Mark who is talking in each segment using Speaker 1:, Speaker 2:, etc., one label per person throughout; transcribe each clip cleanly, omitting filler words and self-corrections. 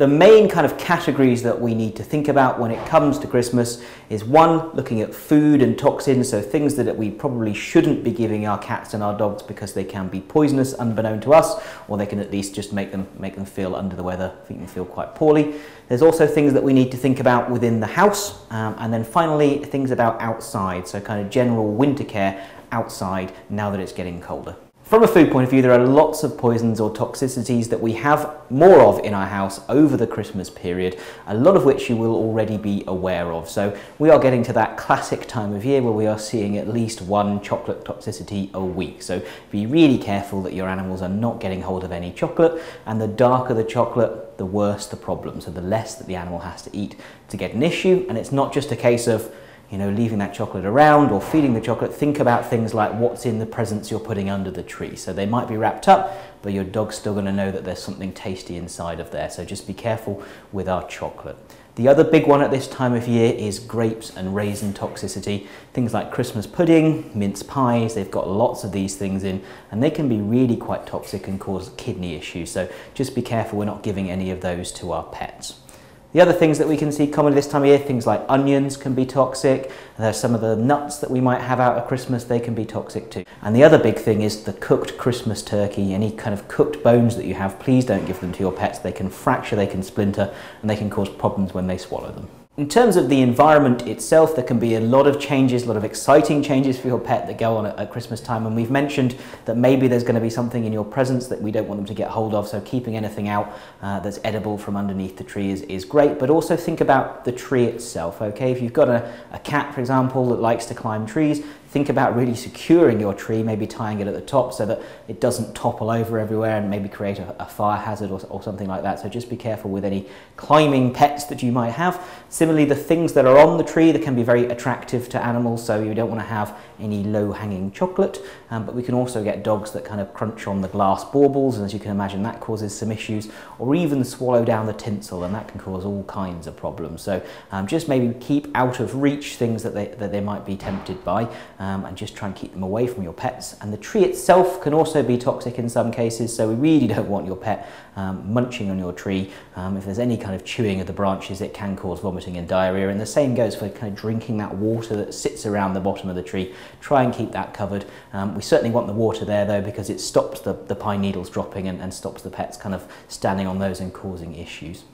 Speaker 1: The main kind of categories that we need to think about when it comes to Christmas is one, looking at food and toxins, so things that we probably shouldn't be giving our cats and our dogs because they can be poisonous unbeknown to us, or they can at least just make them feel under the weather, make them feel quite poorly. There's also things that we need to think about within the house, and then finally things about outside, so kind of general winter care outside now that it's getting colder. From a food point of view, there are lots of poisons or toxicities that we have more of in our house over the Christmas period, a lot of which you will already be aware of. So we are getting to that classic time of year where we are seeing at least one chocolate toxicity a week. So be really careful that your animals are not getting hold of any chocolate, and the darker the chocolate, the worse the problem. So the less that the animal has to eat to get an issue. And it's not just a case of leaving that chocolate around or feeding the chocolate. Think about things like what's in the presents you're putting under the tree. So they might be wrapped up, but your dog's still going to know that there's something tasty inside of there. So just be careful with our chocolate. The other big one at this time of year is grapes and raisin toxicity. Things like Christmas pudding, mince pies, they've got lots of these things in, and they can be really quite toxic and cause kidney issues. So just be careful we're not giving any of those to our pets. The other things that we can see commonly this time of year, things like onions can be toxic. There's some of the nuts that we might have out at Christmas, they can be toxic too. And the other big thing is the cooked Christmas turkey. Any kind of cooked bones that you have, please don't give them to your pets. They can fracture, they can splinter, and they can cause problems when they swallow them. In terms of the environment itself, there can be a lot of changes, a lot of exciting changes for your pet that go on at Christmas time. And we've mentioned that maybe there's going to be something in your presents that we don't want them to get hold of. So keeping anything out that's edible from underneath the tree is great. But also think about the tree itself, okay? If you've got a cat, for example, that likes to climb trees, think about really securing your tree, maybe tying it at the top so that it doesn't topple over everywhere and maybe create a fire hazard or something like that. So just be careful with any climbing pets that you might have. Similarly, the things that are on the tree that can be very attractive to animals, so you don't want to have any low-hanging chocolate, but we can also get dogs that kind of crunch on the glass baubles, and as you can imagine that causes some issues, or even swallow down the tinsel, and that can cause all kinds of problems. So just maybe keep out of reach things that they might be tempted by, and just try and keep them away from your pets. And the tree itself can also be toxic in some cases, so we really don't want your pet munching on your tree. If there's any kind of chewing of the branches, it can cause vomiting and diarrhea, and the same goes for kind of drinking that water that sits around the bottom of the tree. Try and keep that covered. We certainly want the water there though, because it stops the pine needles dropping and stops the pets kind of standing on those and causing issues.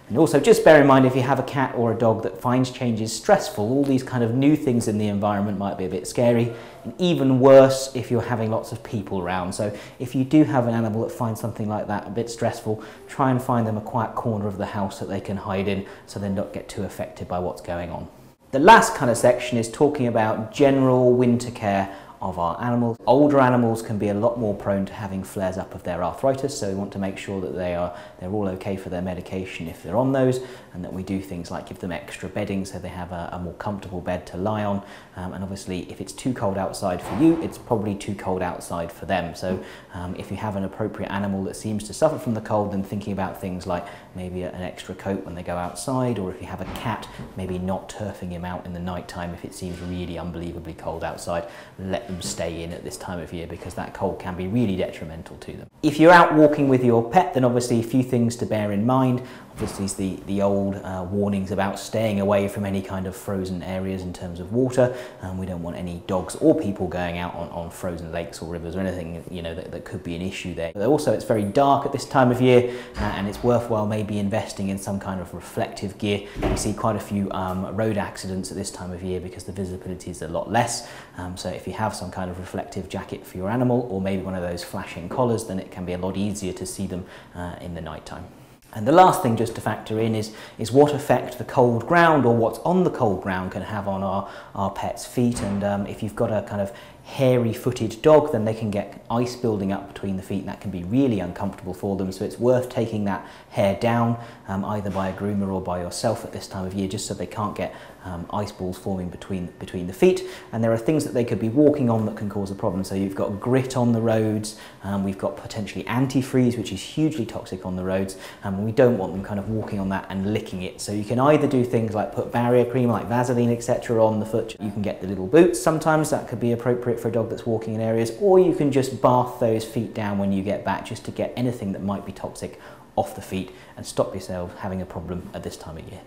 Speaker 1: And also just bear in mind, if you have a cat or a dog that finds changes stressful, all these kind of new things in the environment might be a bit scary, and even worse if you're having lots of people around. So if you do have an animal that finds something like that a bit stressful, try and find them a quiet corner of the house that they can hide in so they don't get too affected by what's going on. The last kind of section is talking about general winter care of our animals. Older animals can be a lot more prone to having flares up of their arthritis, so we want to make sure that they're all okay for their medication if they're on those, and that we do things like give them extra bedding so they have a more comfortable bed to lie on. And obviously if it's too cold outside for you, it's probably too cold outside for them. So if you have an appropriate animal that seems to suffer from the cold, then thinking about things like maybe an extra coat when they go outside, or if you have a cat, maybe not turfing him out in the night time if it seems really unbelievably cold outside. Let them stay in at this time of year, because that cold can be really detrimental to them. If you're out walking with your pet, then obviously a few things to bear in mind. Obviously the old warnings about staying away from any kind of frozen areas in terms of water. We don't want any dogs or people going out on frozen lakes or rivers or anything that could be an issue there. But also it's very dark at this time of year, and it's worthwhile maybe investing in some kind of reflective gear. We see quite a few road accidents at this time of year because the visibility is a lot less. So if you have some kind of reflective jacket for your animal, or maybe one of those flashing collars, then it can be a lot easier to see them in the night time. And the last thing just to factor in is what effect the cold ground or what's on the cold ground can have on our pets' feet. And if you've got a kind of hairy-footed dog, then they can get ice building up between the feet, and that can be really uncomfortable for them. So it's worth taking that hair down, either by a groomer or by yourself at this time of year, just so they can't get ice balls forming between the feet, and there are things that they could be walking on that can cause a problem. So you've got grit on the roads, we've got potentially antifreeze, which is hugely toxic on the roads, and we don't want them kind of walking on that and licking it. So you can either do things like put barrier cream like Vaseline etc. on the foot. You can get the little boots, sometimes that could be appropriate for a dog that's walking in areas, or you can just bath those feet down when you get back, just to get anything that might be toxic off the feet and stop yourself having a problem at this time of year.